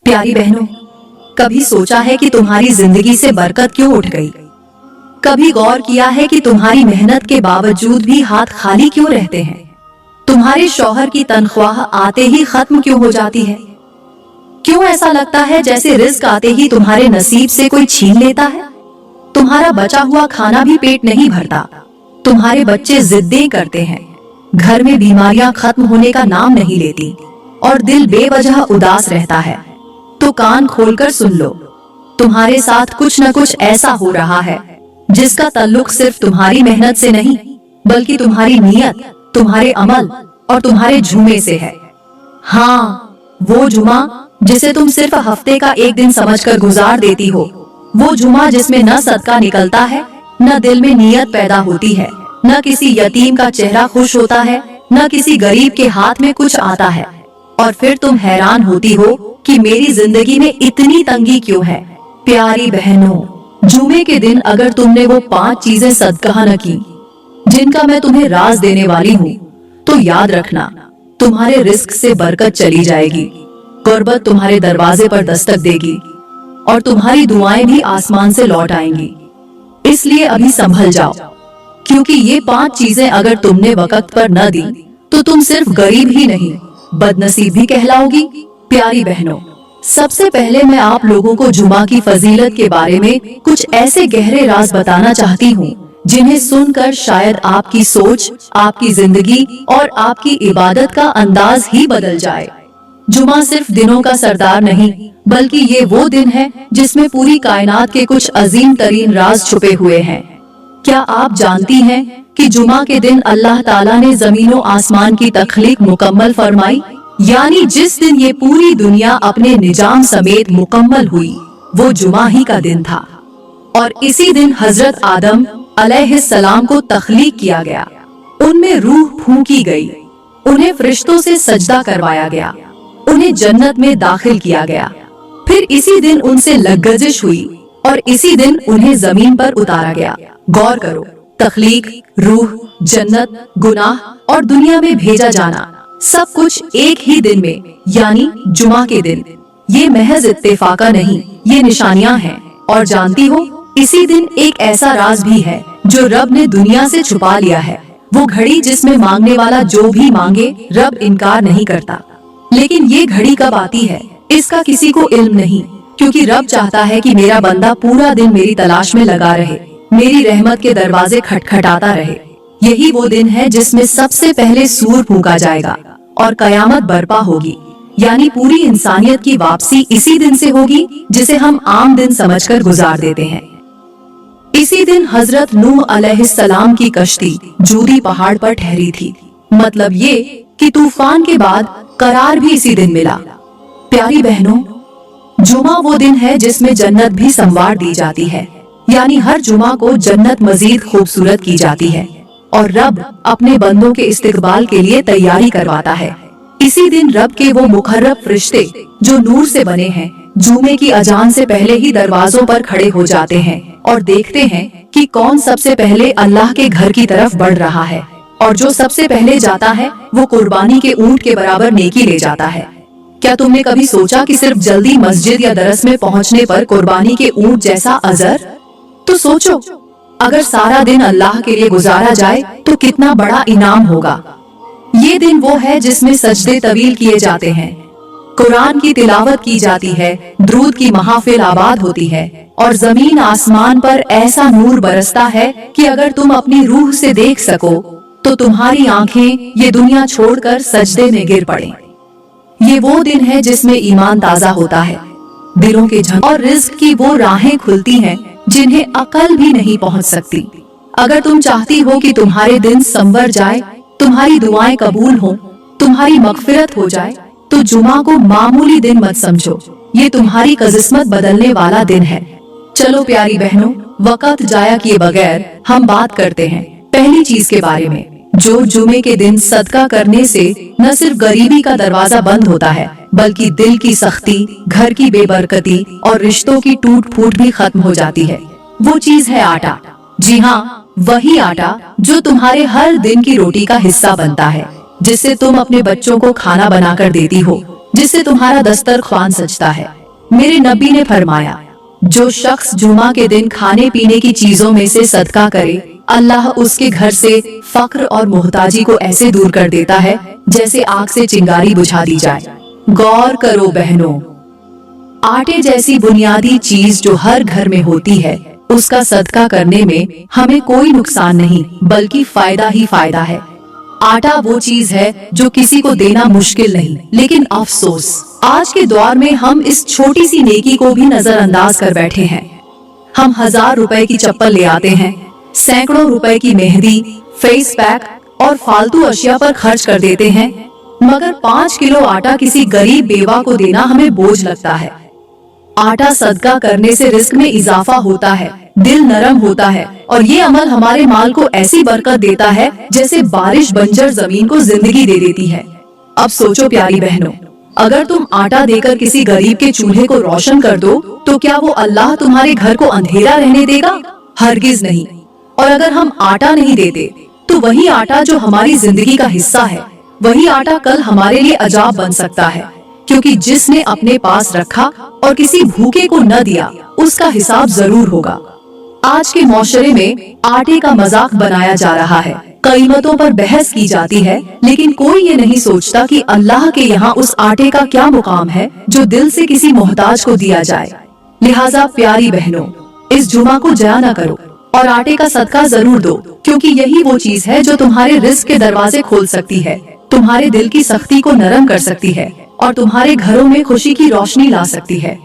प्यारी बहनों, कभी सोचा है कि तुम्हारी जिंदगी से बरकत क्यों उठ गई? कभी गौर किया है कि तुम्हारी मेहनत के बावजूद भी हाथ खाली क्यों रहते हैं? तुम्हारे शौहर की तनख्वाह आते ही खत्म क्यों हो जाती है? क्यों ऐसा लगता है जैसे रिस्क आते ही तुम्हारे नसीब से कोई छीन लेता है? तुम्हारा बचा हुआ खाना भी पेट नहीं भरता, तुम्हारे बच्चे जिद्दें करते हैं, घर में बीमारियां खत्म होने का नाम नहीं लेती और दिल बेवजह उदास रहता है। तो कान खोलकर सुन लो, तुम्हारे साथ कुछ न कुछ ऐसा हो रहा है जिसका ताल्लुक सिर्फ तुम्हारी मेहनत से नहीं, बल्कि तुम्हारी नीयत, तुम्हारे अमल और तुम्हारे झूमे से है। हाँ, वो जुमा जिसे तुम सिर्फ हफ्ते का एक दिन समझकर गुजार देती हो, वो जुमा जिसमें न सदका निकलता है, न दिल में नीयत पैदा होती है, न किसी यतीम का चेहरा खुश होता है, न किसी गरीब के हाथ में कुछ आता है। और फिर तुम हैरान होती हो कि मेरी जिंदगी में इतनी तंगी क्यों है। प्यारी बहनों, जुमे के दिन अगर तुमने वो 5 चीजें सदका न की जिनका मैं तुम्हें राज देने वाली हूँ, तो याद रखना, तुम्हारे रिस्क से बरकत चली जाएगी, गुर्बत तुम्हारे दरवाजे पर दस्तक देगी और तुम्हारी दुआएं भी आसमान से लौट आएंगी। इसलिए अभी संभल जाओ, क्योंकि ये 5 चीजें अगर तुमने वक्त पर न दी तो तुम सिर्फ गरीब ही नहीं, बदनसीब भी कहलाओगी। प्यारी बहनों, सबसे पहले मैं आप लोगों को जुमा की फजीलत के बारे में कुछ ऐसे गहरे राज बताना चाहती हूँ जिन्हें सुनकर शायद आपकी सोच, आपकी जिंदगी और आपकी इबादत का अंदाज ही बदल जाए। जुमा सिर्फ दिनों का सरदार नहीं, बल्कि ये वो दिन है जिसमें पूरी कायनात के कुछ अजीम तरीन राज छुपे हुए हैं। क्या आप जानती हैं कि जुमा के दिन अल्लाह ताला ने जमीनों आसमान की तख्लीक मुकम्मल फरमाई, यानी जिस दिन ये पूरी दुनिया अपने निजाम समेत मुकम्मल हुई, वो जुमा ही का दिन था। और इसी दिन हजरत आदम अलैहिस्सलाम को तख्लीक किया गया, उनमें रूह फूंकी गई, उन्हें फरिश्तों से सजदा करवाया गया, उन्हें जन्नत में दाखिल किया गया। फिर इसी दिन उनसे लगजिश हुई और इसी दिन उन्हें जमीन पर उतारा गया। गौर करो, तख्लीक, रूह, जन्नत, गुनाह और दुनिया में भेजा जाना, सब कुछ एक ही दिन में, यानी जुमा के दिन। ये महज इत्तेफाका नहीं, ये निशानियां हैं। और जानती हो, इसी दिन एक ऐसा राज भी है जो रब ने दुनिया से छुपा लिया है। वो घड़ी जिसमें मांगने वाला जो भी मांगे, रब इनकार नहीं करता। लेकिन ये घड़ी कब आती है, इसका किसी को इल्म नहीं, क्योंकि रब चाहता है कि मेरा बंदा पूरा दिन मेरी तलाश में लगा रहे, मेरी रहमत के दरवाजे खटखटाता रहे। यही वो दिन है जिसमें सबसे पहले सूर फूंका जाएगा और कयामत बर्पा होगी, यानी पूरी इंसानियत की वापसी इसी दिन से होगी जिसे हम आम दिन समझकर गुजार देते हैं। इसी दिन हजरत नूह अलैहिस्सलाम की कश्ती जूदी पहाड़ पर ठहरी थी। मतलब ये कि तूफान के बाद करार भी इसी दिन मिला। प्यारी बहनों, जुमा वो दिन है जिसमें जन्नत भी संवार दी जाती है, यानी हर जुमा को जन्नत मजीद खूबसूरत की जाती है और रब अपने बंदों के इस्तिकबाल के लिए तैयारी करवाता है। इसी दिन रब के वो मुकर्रब फरिश्ते जो नूर से बने हैं, जुमे की अजान से पहले ही दरवाजों पर खड़े हो जाते हैं और देखते हैं कि कौन सबसे पहले अल्लाह के घर की तरफ बढ़ रहा है, और जो सबसे पहले जाता है वो कुर्बानी के ऊंट के बराबर नेकी ले जाता है। क्या तुमने कभी सोचा कि सिर्फ जल्दी मस्जिद या दरस में पहुंचने पर कुर्बानी के ऊंट जैसा अजर? तो सोचो, अगर सारा दिन अल्लाह के लिए गुजारा जाए तो कितना बड़ा इनाम होगा। ये दिन वो है जिसमें सजदे तवील किए जाते हैं, कुरान की तिलावत की जाती है, दुरूद की महाफिल आबाद होती है और जमीन आसमान पर ऐसा नूर बरसता है कि अगर तुम अपनी रूह से देख सको तो तुम्हारी आंखें ये दुनिया छोड़कर सजदे में गिर पड़े। ये वो दिन है जिसमें ईमान ताजा होता है, दिलों के झंकार और रिज्क की वो राहें खुलती हैं जिन्हें अकल भी नहीं पहुंच सकती। अगर तुम चाहती हो कि तुम्हारे दिन संवर जाए, तुम्हारी दुआएं कबूल हो, तुम्हारी मगफिरत हो जाए, तो जुमा को मामूली दिन मत समझो, ये तुम्हारी किस्मत बदलने वाला दिन है। चलो प्यारी बहनों, वक्त जाया किए बगैर हम बात करते हैं पहली चीज के बारे में, जो जुमे के दिन सदका करने से न सिर्फ गरीबी का दरवाजा बंद होता है, बल्कि दिल की सख्ती, घर की बेबरकती और रिश्तों की टूट फूट भी खत्म हो जाती है। वो चीज है आटा। जी हाँ, वही आटा जो तुम्हारे हर दिन की रोटी का हिस्सा बनता है, जिससे तुम अपने बच्चों को खाना बनाकर देती हो, जिससे तुम्हारा दस्तरख्वान सजता है। मेरे नबी ने फरमाया, जो शख्स जुमा के दिन खाने पीने की चीजों में से सदका करे, अल्लाह उसके घर से फक्र और मोहताजी को ऐसे दूर कर देता है जैसे आग से चिंगारी बुझा दी जाए। गौर करो बहनों, आटे जैसी बुनियादी चीज जो हर घर में होती है, उसका सदका करने में हमें कोई नुकसान नहीं बल्कि फायदा ही फायदा है। आटा वो चीज है जो किसी को देना मुश्किल नहीं, लेकिन अफसोस आज के दौर में हम इस छोटी सी नेकी को भी नजरअंदाज कर बैठे हैं। हम 1000 रुपए की चप्पल ले आते हैं, सैकड़ों रुपए की मेहंदी, फेस पैक और फालतू अशिया पर खर्च कर देते हैं, मगर 5 किलो आटा किसी गरीब बेवा को देना हमें बोझ लगता है। आटा सदका करने से रिस्क में इजाफा होता है, दिल नरम होता है और ये अमल हमारे माल को ऐसी बरकत देता है जैसे बारिश बंजर जमीन को जिंदगी दे देती है। अब सोचो प्यारी बहनों, अगर तुम आटा देकर किसी गरीब के चूल्हे को रोशन कर दो तो क्या वो अल्लाह तुम्हारे घर को अंधेरा रहने देगा? हरगिज नहीं। और अगर हम आटा नहीं देते तो वही आटा जो हमारी जिंदगी का हिस्सा है, वही आटा कल हमारे लिए अजाब बन सकता है, क्योंकि जिसने अपने पास रखा और किसी भूखे को न दिया उसका हिसाब जरूर होगा। आज के मौशरे में आटे का मजाक बनाया जा रहा है, कीमतों पर बहस की जाती है, लेकिन कोई ये नहीं सोचता कि अल्लाह के यहाँ उस आटे का क्या मुकाम है जो दिल से किसी मोहताज को दिया जाए। लिहाजा प्यारी बहनों, इस जुमा को जया न करो और आटे का सदका जरूर दो, क्योंकि यही वो चीज है जो तुम्हारे रिस्क के दरवाजे खोल सकती है, तुम्हारे दिल की सख्ती को नरम कर सकती है और तुम्हारे घरों में खुशी की रोशनी ला सकती है।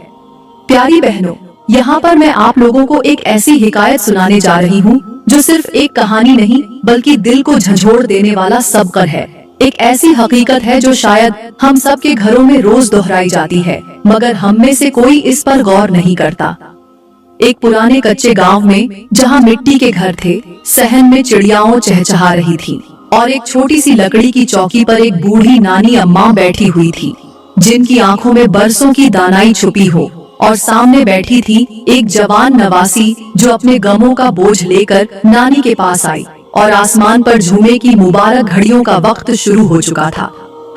प्यारी बहनों, यहाँ पर मैं आप लोगों को एक ऐसी हिकायत सुनाने जा रही हूँ जो सिर्फ एक कहानी नहीं बल्कि दिल को झंझोड़ देने वाला सबकर है। एक ऐसी हकीकत है जो शायद हम सब के घरों में रोज दोहराई जाती है, मगर हम में से कोई इस पर गौर नहीं करता। एक पुराने कच्चे गांव में जहाँ मिट्टी के घर थे, सहन में चिड़ियाओं चहचहा रही थी और एक छोटी सी लकड़ी की चौकी पर एक बूढ़ी नानी अम्मा बैठी हुई थी, जिनकी आंखों में बरसों की दानाई छुपी हो, और सामने बैठी थी एक जवान नवासी जो अपने गमों का बोझ लेकर नानी के पास आई। और आसमान पर झूमे की मुबारक घड़ियों का वक्त शुरू हो चुका था।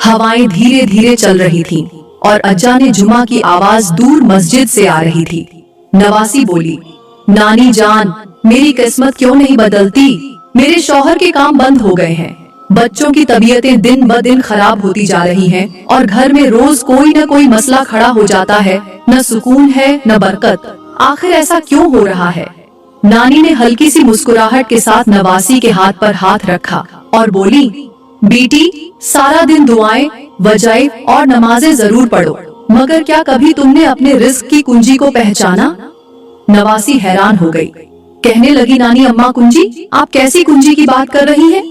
हवाएं धीरे धीरे चल रही थीं और अज्जा ने जुमा की आवाज दूर मस्जिद से आ रही थी। नवासी बोली, नानी जान, मेरी किस्मत क्यों नहीं बदलती? मेरे शौहर के काम बंद हो गए हैं, बच्चों की तबीयतें दिन ब दिन खराब होती जा रही हैं और घर में रोज कोई न कोई मसला खड़ा हो जाता है, न सुकून है न बरकत। आखिर ऐसा क्यों हो रहा है? नानी ने हल्की सी मुस्कुराहट के साथ नवासी के हाथ पर हाथ रखा और बोली, बेटी, सारा दिन दुआएं, वज़ाइफ और नमाजें जरूर पढ़ो, मगर क्या कभी तुमने अपने रिस्क की कुंजी को पहचाना? नवासी हैरान हो गई, कहने लगी, नानी अम्मा, कुंजी? आप कैसी कुंजी की बात कर रही हैं?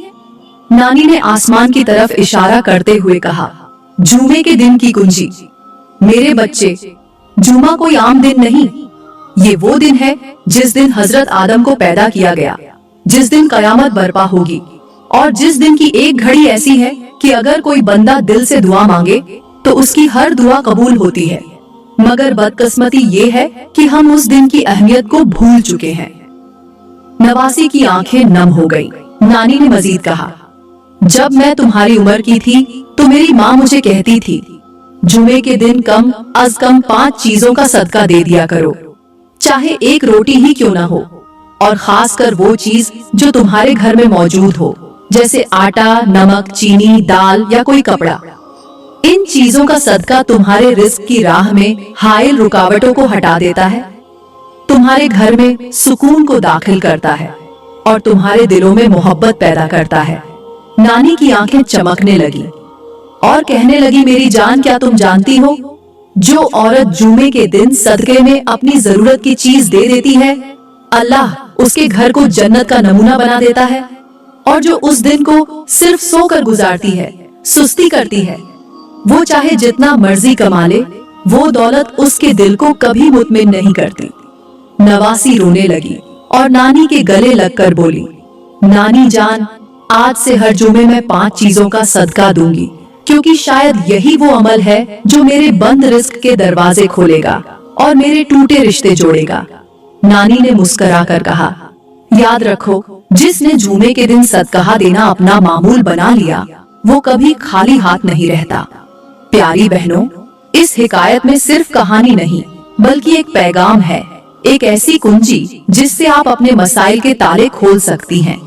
नानी ने आसमान की तरफ इशारा करते हुए कहा, जुमे के दिन की कुंजी। मेरे बच्चे, जुमा कोई आम दिन नहीं, ये वो दिन है जिस दिन हजरत आदम को पैदा किया गया, जिस दिन कयामत बर्पा होगी और जिस दिन की एक घड़ी ऐसी है कि अगर कोई बंदा दिल से दुआ मांगे तो उसकी हर दुआ कबूल होती है। मगर बदकिस्मती ये है कि हम उस दिन की अहमियत को भूल चुके हैं। नवासी की आंखें नम हो गई। नानी ने मजीद कहा, जब मैं तुम्हारी उम्र की थी तो मेरी माँ मुझे कहती थी, जुमे के दिन कम अज कम 5 चीजों का सदका दे दिया करो, चाहे एक रोटी ही क्यों ना हो, और खासकर वो चीज जो तुम्हारे घर में मौजूद हो, जैसे आटा, नमक, चीनी, दाल या कोई कपड़ा। इन चीजों का सदका तुम्हारे रिस्क की राह में हाइल रुकावटों को हटा देता है, तुम्हारे घर में सुकून को दाखिल करता है और तुम्हारे दिलों में मोहब्बत पैदा करता है। नानी की आंखें चमकने लगी और कहने लगी, मेरी जान, क्या तुम जानती हो, जो औरत जुमे के दिन सदके में अपनी जरूरत की चीज दे देती है, अल्लाह उसके घर को जन्नत का नमूना बना देता है, और जो उस दिन को सिर्फ सोकर गुजारती है, सुस्ती करती है, वो चाहे जितना मर्जी कमा ले, वो दौलत उसके दिल को कभी मुतमिन नहीं करती। नवासी रोने लगी और नानी के गले लगकर बोली, नानी जान, आज से हर जुमे में 5 चीजों का सदका दूंगी, क्योंकि शायद यही वो अमल है जो मेरे बंद रिस्क के दरवाजे खोलेगा और मेरे टूटे रिश्ते जोड़ेगा। नानी ने मुस्कुरा कर कहा, याद रखो, जिसने जुमे के दिन सदका देना अपना मामूल बना लिया, वो कभी खाली हाथ नहीं रहता। प्यारी बहनों, इस हिकायत में सिर्फ कहानी नहीं बल्कि एक पैगाम है, एक ऐसी कुंजी जिससे आप अपने मसाइल के ताले खोल सकती हैं।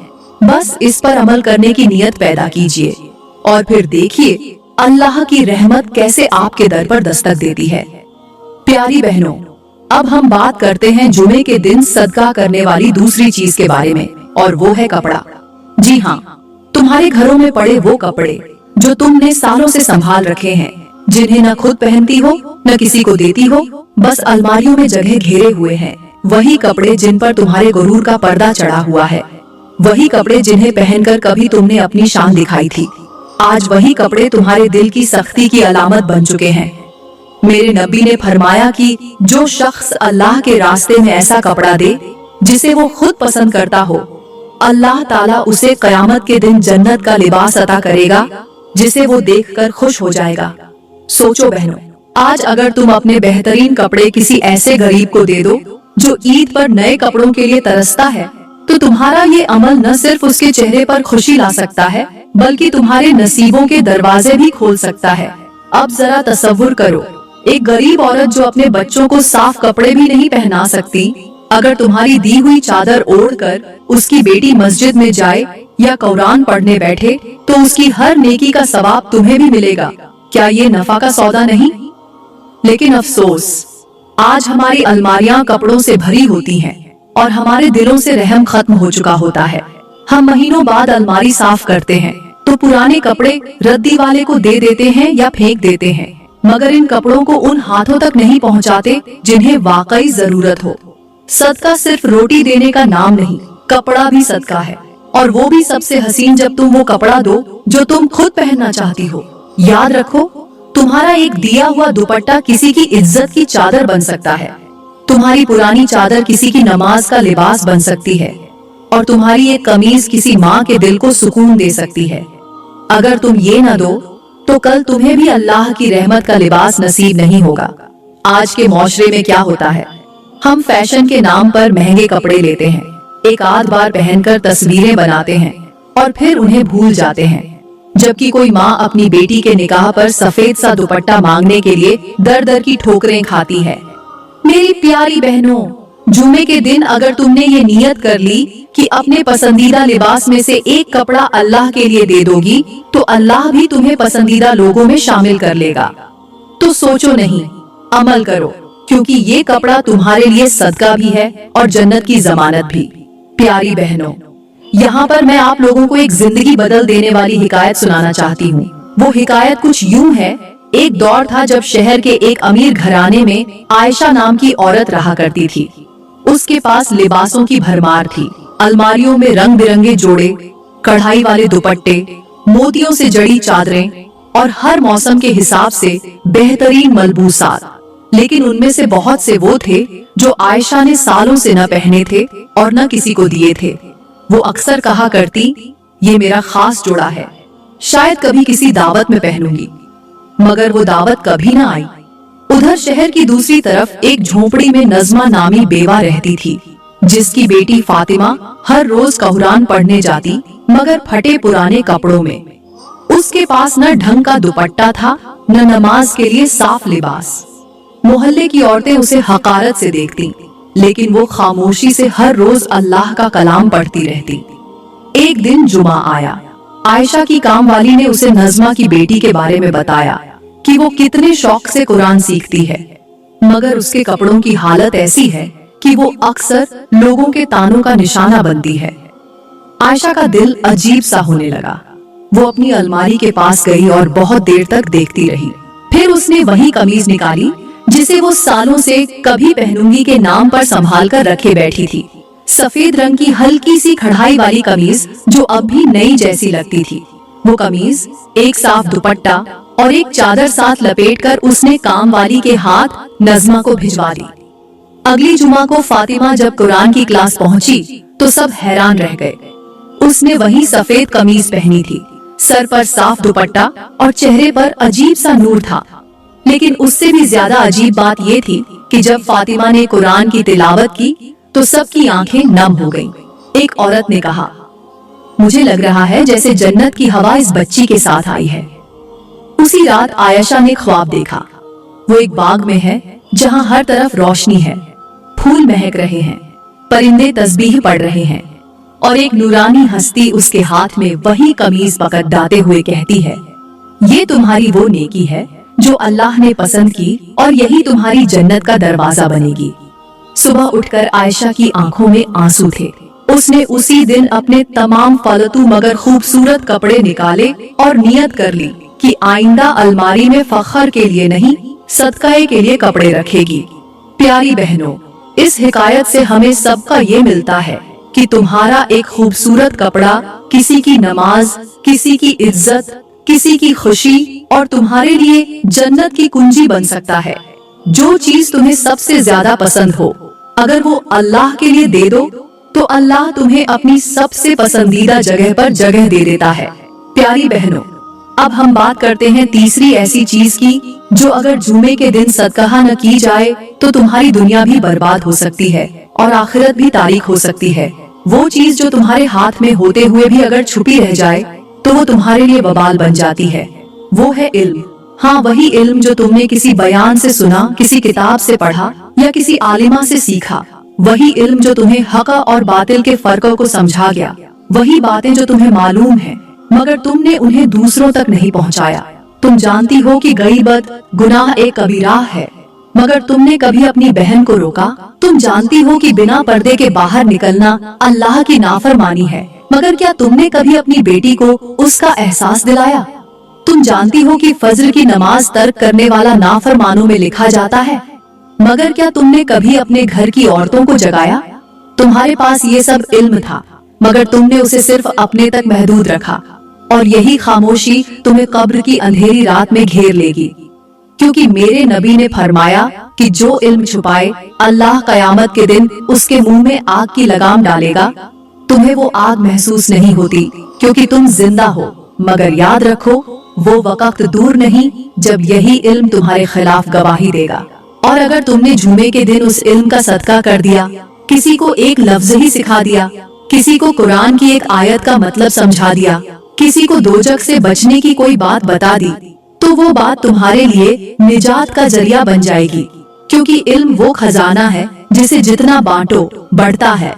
बस इस पर अमल करने की नियत पैदा कीजिए और फिर देखिए अल्लाह की रहमत कैसे आपके दर पर दस्तक देती है। प्यारी बहनों, अब हम बात करते हैं जुमे के दिन सदका करने वाली दूसरी चीज के बारे में, और वो है कपड़ा। जी हाँ, तुम्हारे घरों में पड़े वो कपड़े जो तुमने सालों से संभाल रखे हैं, जिन्हें न खुद पहनती हो न किसी को देती हो, बस अलमारियों में जगह घेरे हुए हैं। वही कपड़े जिन पर तुम्हारे गुरूर का पर्दा चढ़ा हुआ है, वही कपड़े जिन्हें पहनकर कभी तुमने अपनी शान दिखाई थी, आज वही कपड़े तुम्हारे दिल की सख्ती की अलामत बन चुके हैं। मेरे नबी ने फरमाया कि जो शख्स अल्लाह के रास्ते में ऐसा कपड़ा दे जिसे वो खुद पसंद करता हो, अल्लाह ताला उसे कयामत के दिन जन्नत का लिबास अता करेगा जिसे वो देखकर खुश हो जाएगा। सोचो बहनों, आज अगर तुम अपने बेहतरीन कपड़े किसी ऐसे गरीब को दे दो जो ईद पर नए कपड़ों के लिए तरसता है, तो तुम्हारा ये अमल न सिर्फ उसके चेहरे पर खुशी ला सकता है बल्कि तुम्हारे नसीबों के दरवाजे भी खोल सकता है। अब जरा तसव्वुर करो, एक गरीब औरत जो अपने बच्चों को साफ कपड़े भी नहीं पहना सकती, अगर तुम्हारी दी हुई चादर ओढ़कर उसकी बेटी मस्जिद में जाए या कुरान पढ़ने बैठे तो उसकी हर नेकी का सवाब तुम्हें भी मिलेगा। क्या ये नफा का सौदा नहीं? लेकिन अफसोस, आज हमारी अलमारियां कपड़ों से भरी होती हैं और हमारे दिलों से रहम खत्म हो चुका होता है। हम महीनों बाद अलमारी साफ करते हैं तो पुराने कपड़े रद्दी वाले को दे देते हैं या फेंक देते हैं, मगर इन कपड़ों को उन हाथों तक नहीं पहुंचाते जिन्हें वाकई जरूरत हो। सदका सिर्फ रोटी देने का नाम नहीं, कपड़ा भी सदका है, और वो भी सबसे हसीन जब तुम वो कपड़ा दो जो तुम खुद पहनना चाहती हो। याद रखो, तुम्हारा एक दिया हुआ दुपट्टा किसी की इज्जत की चादर बन सकता है, तुम्हारी पुरानी चादर किसी की नमाज का लिबास बन सकती है, और तुम्हारी एक कमीज किसी माँ के दिल को सुकून दे सकती है। अगर तुम ये न दो तो कल तुम्हें भी अल्लाह की रहमत का लिबास नसीब नहीं होगा। आज के माशरे में क्या होता है, हम फैशन के नाम पर महंगे कपड़े लेते हैं, एक आध बार पहनकर तस्वीरें बनाते हैं और फिर उन्हें भूल जाते हैं, जबकि कोई माँ अपनी बेटी के निकाह पर सफेद सा दुपट्टा मांगने के लिए दर दर की ठोकरें खाती है। मेरी प्यारी बहनों, जुमे के दिन अगर तुमने ये नियत कर ली कि अपने पसंदीदा लिबास में से एक कपड़ा अल्लाह के लिए दे दोगी, तो अल्लाह भी तुम्हें पसंदीदा लोगों में शामिल कर लेगा। तो सोचो नहीं, अमल करो, क्योंकि ये कपड़ा तुम्हारे लिए सदका भी है और जन्नत की जमानत भी। प्यारी बहनों, यहाँ पर मैं आप लोगों को एक जिंदगी बदल देने वाली हिकायत सुनाना चाहती हूँ। वो हिकायत कुछ यूं है, एक दौर था जब शहर के एक अमीर घराने में आयशा नाम की औरत रहा करती थी। उसके पास लिबासों की भरमार थी, अलमारियों में रंग बिरंगे जोड़े, कढ़ाई वाले दुपट्टे, मोतियों से जड़ी चादरें और हर मौसम के हिसाब से बेहतरीन मलबूसात। लेकिन उनमें से बहुत से वो थे जो आयशा ने सालों से न पहने थे और न किसी को दिए थे। वो अक्सर कहा करती, ये मेरा खास जोड़ा है, शायद कभी किसी दावत में पहनूंगी, मगर वो दावत कभी न आई। उधर शहर की दूसरी तरफ एक झोपड़ी में नज़मा नामी बेवा रहती थी, जिसकी बेटी फातिमा हर रोज कुरान पढ़ने जाती, मगर फटे पुराने कपड़ों में। उसके पास न ढंग का दुपट्टा था, न नमाज के लिए साफ लिबास। मोहल्ले की औरतें उसे हकारत से देखती, लेकिन वो खामोशी से हर रोज अल्लाह का कलाम पढ़ती रहती। एक दिन जुमा आया, आयशा की काम वाली ने उसे नज़मा की बेटी के बारे में बताया कि वो कितने शौक से कुरान सीखती है, मगर उसके कपड़ों की हालत ऐसी है कि वो अक्सर लोगों के तानों का निशाना बनती है। आयशा का दिल अजीब सा होने लगा। वो अपनी अलमारी के पास गई और बहुत देर तक देखती रही। फिर उसने वही कमीज निकाली जिसे वो सालों से कभी पहनूंगी के नाम पर संभाल कर रखे बैठी थी। सफेद रंग की हल्की सी कढ़ाई वाली कमीज जो अब भी नई जैसी लगती थी। वो कमीज, एक साफ दुपट्टा और एक चादर साथ लपेटकर उसने काम वाली के हाथ नज़मा को भिजवा दी। अगली जुमा को फातिमा जब कुरान की क्लास पहुंची तो सब हैरान रह गए। उसने वही सफेद कमीज पहनी थी, सर पर साफ दुपट्टा और चेहरे पर अजीब सा नूर था। लेकिन उससे भी ज्यादा अजीब बात ये थी कि जब फातिमा ने कुरान की तिलावत की तो सबकी आंखें नम हो गईं। एक औरत ने कहा, मुझे लग रहा है जैसे जन्नत की हवा इस बच्ची के साथ आई है। उसी रात आयशा ने ख्वाब देखा। वो एक बाग में है जहाँ हर तरफ रोशनी है, फूल महक रहे हैं, परिंदे तस्बीह पढ़ रहे हैं और एक नूरानी हस्ती उसके हाथ में वही कमीज पकड़ाते हुए कहती है, ये तुम्हारी वो नेकी है जो अल्लाह ने पसंद की और यही तुम्हारी जन्नत का दरवाजा बनेगी। सुबह उठकर आयशा की आंखों में आंसू थे। उसने उसी दिन अपने तमाम फालतू मगर खूबसूरत कपड़े निकाले और नियत कर ली कि आइंदा अलमारी में फखर के लिए नहीं, सदकाए के लिए कपड़े रखेगी। प्यारी बहनों, इस हिकायत से हमें सबका ये मिलता है कि तुम्हारा एक खूबसूरत कपड़ा किसी की नमाज, किसी की इज्जत, किसी की खुशी और तुम्हारे लिए जन्नत की कुंजी बन सकता है। जो चीज तुम्हें सबसे ज्यादा पसंद हो, अगर वो अल्लाह के लिए दे दो तो अल्लाह तुम्हें अपनी सबसे पसंदीदा जगह पर जगह दे देता है। प्यारी बहनों, अब हम बात करते हैं तीसरी ऐसी चीज की जो अगर जुमे के दिन सदका न की जाए तो तुम्हारी दुनिया भी बर्बाद हो सकती है और आखिरत भी तारीख हो सकती है। वो चीज जो तुम्हारे हाथ में होते हुए भी अगर छुपी रह जाए तो वो तुम्हारे लिए वबाल बन जाती है। वो है इल्म। हाँ, वही इल्म जो तुमने किसी बयान से सुना, किसी किताब से पढ़ा या किसी आलिमा से सीखा। वही इल्म जो तुम्हें हक और बातिल के फर्कों को समझा गया। वही बातें जो तुम्हें मालूम है मगर तुमने उन्हें दूसरों तक नहीं पहुंचाया। तुम जानती हो कि गईबत गुनाह एक कबीरा है मगर तुमने कभी अपनी बहन को रोका। तुम जानती हो कि बिना पर्दे के बाहर निकलना अल्लाह की नाफरमानी है मगर क्या तुमने कभी अपनी बेटी को उसका एहसास दिलाया? तुम जानती हो कि फज्र की नमाज तर्क करने वाला नाफरमानों में लिखा जाता है मगर क्या तुमने कभी अपने घर की औरतों को जगाया? तुम्हारे पास ये सब इल्म था मगर तुमने उसे सिर्फ अपने तक महदूद रखा और यही खामोशी तुम्हें कब्र की अंधेरी रात में घेर लेगी। क्योंकि मेरे नबी ने फरमाया कि जो इल्म छुपाए अल्लाह कयामत के दिन उसके मुंह में आग की लगाम डालेगा। तुम्हें वो आग महसूस नहीं होती क्योंकि तुम जिंदा हो, मगर याद रखो वो वक्त दूर नहीं जब यही इल्म तुम्हारे खिलाफ गवाही देगा। और अगर तुमने जुमे के दिन उस इल्म का सदका कर दिया, किसी को एक लफ्ज ही सिखा दिया, किसी को कुरान की एक आयत का मतलब समझा दिया, किसी को दोजख से बचने की कोई बात बता दी, तो वो बात तुम्हारे लिए निजात का जरिया बन जाएगी। क्योंकि इल्म वो खजाना है जिसे जितना बांटो बढ़ता है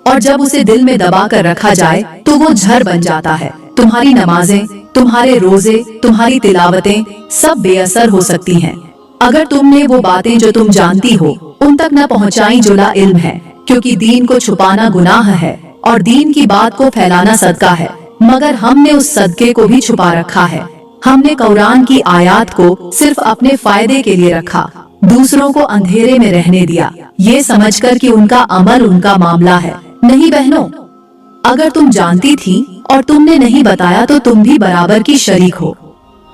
और जब उसे दिल में दबा कर रखा जाए तो वो झर बन जाता है। तुम्हारी नमाजें, तुम्हारे रोजे, तुम्हारी तिलावतें सब बेअसर हो सकती हैं अगर तुमने वो बातें जो तुम जानती हो उन तक न पहुँचाई जो ला इल्म है। क्योंकि दीन को छुपाना गुनाह है और दीन की बात को फैलाना सदका है, मगर हमने उस सदके को भी छुपा रखा है। हमने कुरान की आयत को सिर्फ अपने फायदे के लिए रखा, दूसरों को अंधेरे में रहने दिया, ये समझकर कि उनका अमल उनका मामला है। नहीं बहनों, अगर तुम जानती थी और तुमने नहीं बताया तो तुम भी बराबर की शरीक हो।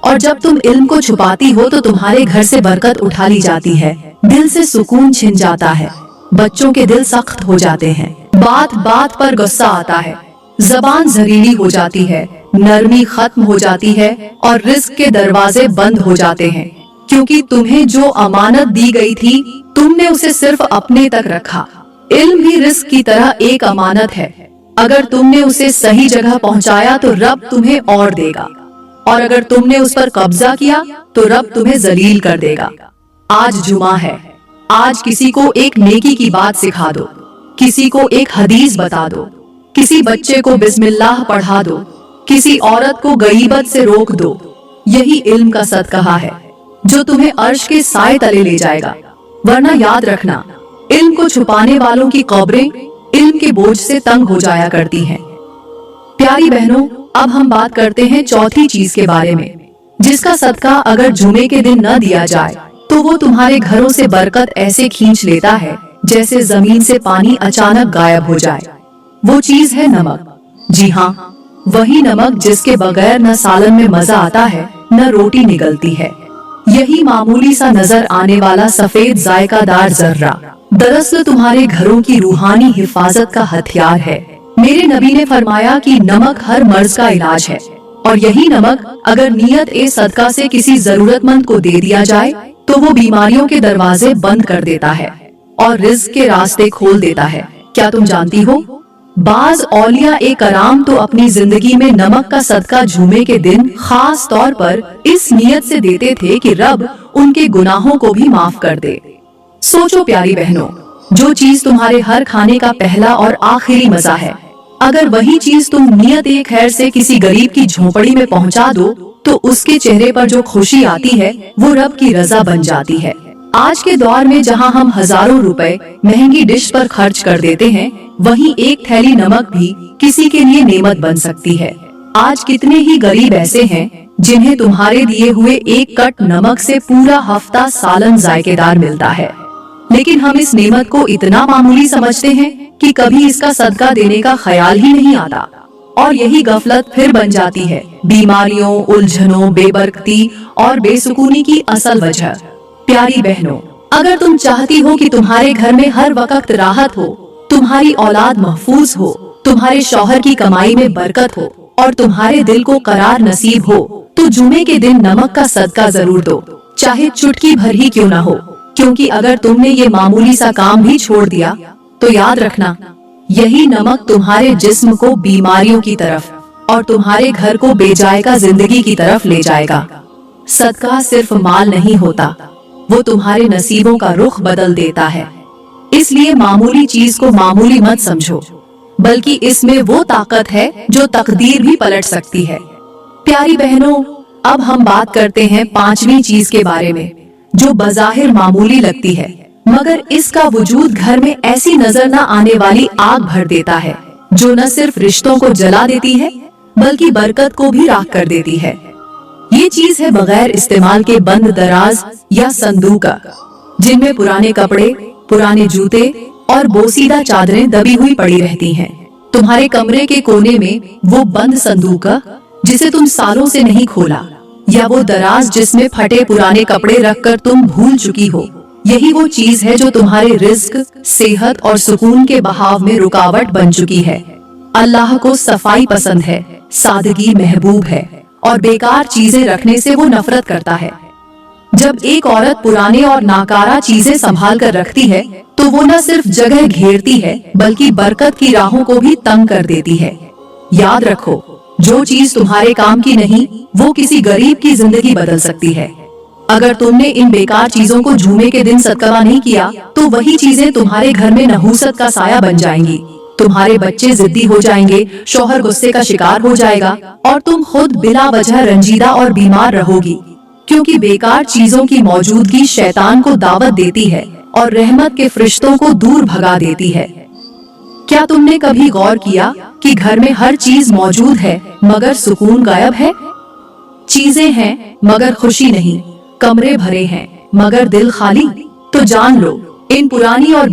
और जब तुम इल्म को छुपाती हो तो तुम्हारे घर से बरकत उठा ली जाती है, दिल से सुकून छिन जाता है, बच्चों के दिल सख्त हो जाते हैं, बात बात पर गुस्सा आता है, जबान जहरीली हो जाती है, नरमी खत्म हो जाती है और रिस्क के दरवाजे बंद हो जाते हैं। क्योंकि तुम्हें जो अमानत दी गई थी तुमने उसे सिर्फ अपने तक रखा। इल्म भी रिस्क की तरह एक अमानत है, अगर तुमने उसे सही जगह पहुंचाया तो रब तुम्हें और देगा और अगर तुमने उस पर कब्जा किया तो रब तुम्हें जलील कर देगा। आज जुमा है, आज किसी को एक नेकी की बात सिखा दो, किसी को एक हदीस बता दो, किसी बच्चे को बिस्मिल्लाह पढ़ा दो, किसी औरत को गईबत से रोक दो। यही इल्म का सदका है जो तुम्हें अर्श के साए तले ले जाएगा। वरना याद रखना, इल्म को छुपाने वालों की कब्रें इल्म के बोझ से तंग हो जाया करती हैं। प्यारी बहनों, अब हम बात करते हैं चौथी चीज के बारे में, जिसका सदका अगर जुमे के दिन न दिया जाए तो वो तुम्हारे घरों से बरकत ऐसे खींच लेता है जैसे जमीन से पानी अचानक गायब हो जाए। वो चीज है नमक। जी हाँ, वही नमक जिसके बगैर न सालन में मजा आता है न रोटी निगलती है। यही मामूली सा नजर आने वाला सफेद जायकादार जर्रा दरअसल तुम्हारे घरों की रूहानी हिफाजत का हथियार है। मेरे नबी ने फरमाया कि नमक हर मर्ज का इलाज है और यही नमक अगर नियत ए सदका से किसी जरूरतमंद को दे दिया जाए तो वो बीमारियों के दरवाजे बंद कर देता है और रिज्क के रास्ते खोल देता है। क्या तुम जानती हो, बाज औलिया ए कराम तो अपनी जिंदगी में नमक का सदका जुमे के दिन खास तौर पर इस नियत से देते थे कि रब उनके गुनाहों को भी माफ कर दे। सोचो प्यारी बहनों, जो चीज तुम्हारे हर खाने का पहला और आखिरी मजा है, अगर वही चीज तुम नियत ए खैर से किसी गरीब की झोपड़ी में पहुंचा दो तो उसके चेहरे पर जो खुशी आती है वो रब की रजा बन जाती है। आज के दौर में जहां हम हजारों रुपए महंगी डिश पर खर्च कर देते हैं, वहीं एक थैली नमक भी किसी के लिए नेमत बन सकती है। आज कितने ही गरीब ऐसे हैं जिन्हें तुम्हारे दिए हुए एक कट नमक से पूरा हफ्ता सालन जायकेदार मिलता है, लेकिन हम इस नेमत को इतना मामूली समझते हैं कि कभी इसका सदका देने का ख्याल ही नहीं आता। और यही गफलत फिर बन जाती है बीमारियों, उलझनों, बेबरकती और बेसुकूनी की असल वजह। प्यारी बहनों, अगर तुम चाहती हो कि तुम्हारे घर में हर वक्त राहत हो, तुम्हारी औलाद महफूज हो, तुम्हारे शौहर की कमाई में बरकत हो और तुम्हारे दिल को करार नसीब हो, तो जुमे के दिन नमक का सदका जरूर दो, चाहे चुटकी भर ही क्यों ना हो। क्योंकि अगर तुमने ये मामूली सा काम भी छोड़ दिया तो याद रखना, यही नमक तुम्हारे जिस्म को बीमारियों की तरफ और तुम्हारे घर को बेजायका जिंदगी की तरफ ले जाएगा। सदका सिर्फ माल नहीं होता, वो तुम्हारे नसीबों का रुख बदल देता है। इसलिए मामूली चीज को मामूली मत समझो, बल्कि इसमें वो ताकत है जो तकदीर भी पलट सकती है। प्यारी बहनों, अब हम बात करते हैं पांचवी चीज के बारे में, जो बज़ाहिर मामूली लगती है, मगर इसका वजूद घर में ऐसी नजर न आने वाली आग भर देता है, जो न सिर्फ रिश्तों को जला देती है बल्कि बरकत को भी राख कर देती है। ये चीज है बगैर इस्तेमाल के बंद दराज या संदूक, जिनमें पुराने कपड़े, पुराने जूते और बोसीदा चादरें दबी हुई पड़ी रहती हैं। तुम्हारे कमरे के कोने में वो बंद संदूक जिसे तुम सालों से नहीं खोला, या वो दराज जिसमें फटे पुराने कपड़े रखकर तुम भूल चुकी हो, यही वो चीज है जो तुम्हारे रिज्क, सेहत और सुकून के बहाव में रुकावट बन चुकी है। अल्लाह को सफाई पसंद है, सादगी महबूब है और बेकार चीजें रखने से वो नफरत करता है। जब एक औरत पुराने और नाकारा चीजें संभाल कर रखती है तो वो न सिर्फ जगह घेरती है बल्कि बरकत की राहों को भी तंग कर देती है। याद रखो, जो चीज तुम्हारे काम की नहीं वो किसी गरीब की जिंदगी बदल सकती है। अगर तुमने इन बेकार चीजों को जुमे के दिन सदका नहीं किया तो वही चीजें तुम्हारे घर में नहूसत का साया बन जाएंगी। तुम्हारे बच्चे जिद्दी हो जाएंगे, शौहर गुस्से का शिकार हो जाएगा और तुम खुद बिला वजह रंजीदा और बीमार रहोगी, क्योंकि बेकार चीजों की मौजूदगी शैतान को दावत देती है और रहमत के फरिश्तों को दूर भगा देती है। क्या तुमने कभी गौर किया कि घर में हर चीज मौजूद है मगर सुकून गायब है? चीजें हैं मगर खुशी नहीं, कमरे भरे हैं मगर दिल खाली। तो जान लो, इन पुरानी और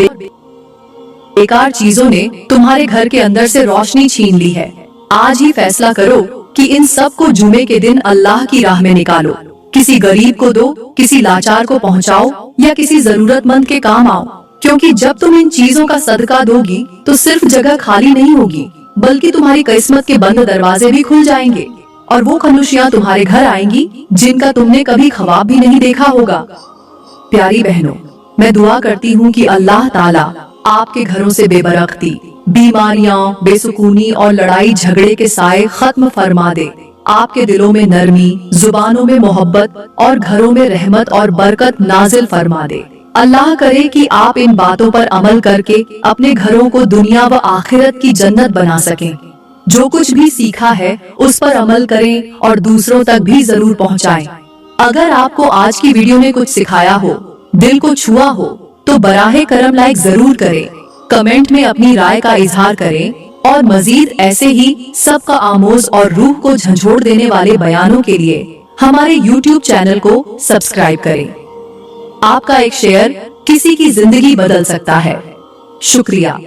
बेकार चीजों ने तुम्हारे घर के अंदर से रोशनी छीन ली है। आज ही फैसला करो कि इन सब को जुमे के दिन अल्लाह की राह में निकालो। किसी गरीब को दो, किसी लाचार को पहुंचाओ या किसी जरूरतमंद के काम आओ, क्योंकि जब तुम इन चीजों का सदका दोगी तो सिर्फ जगह खाली नहीं होगी बल्कि तुम्हारी किस्मत के बंद दरवाजे भी खुल जाएंगे और वो खुशियां तुम्हारे घर आएंगी जिनका तुमने कभी ख्वाब भी नहीं देखा होगा। प्यारी बहनों, मैं दुआ करती हूँ कि अल्लाह ताला आपके घरों से बेबरकती, बीमारियां, बेसुकूनी और लड़ाई झगड़े के साए खत्म फरमा दे। आपके दिलों में नरमी, जुबानों में मोहब्बत और घरों में रहमत और बरकत नाजिल फरमा दे। अल्लाह करे कि आप इन बातों पर अमल करके अपने घरों को दुनिया व आखिरत की जन्नत बना सकें। जो कुछ भी सीखा है उस पर अमल करें और दूसरों तक भी जरूर पहुंचाएं। अगर आपको आज की वीडियो ने कुछ सिखाया हो, दिल को छुआ हो, तो बराहे करम लाइक जरूर करें, कमेंट में अपनी राय का इजहार करें और मजीद ऐसे ही सबका आमोज और रूह को झंझोड़ देने वाले बयानों के लिए हमारे YouTube चैनल को सब्सक्राइब करें। आपका एक शेयर किसी की जिंदगी बदल सकता है। शुक्रिया।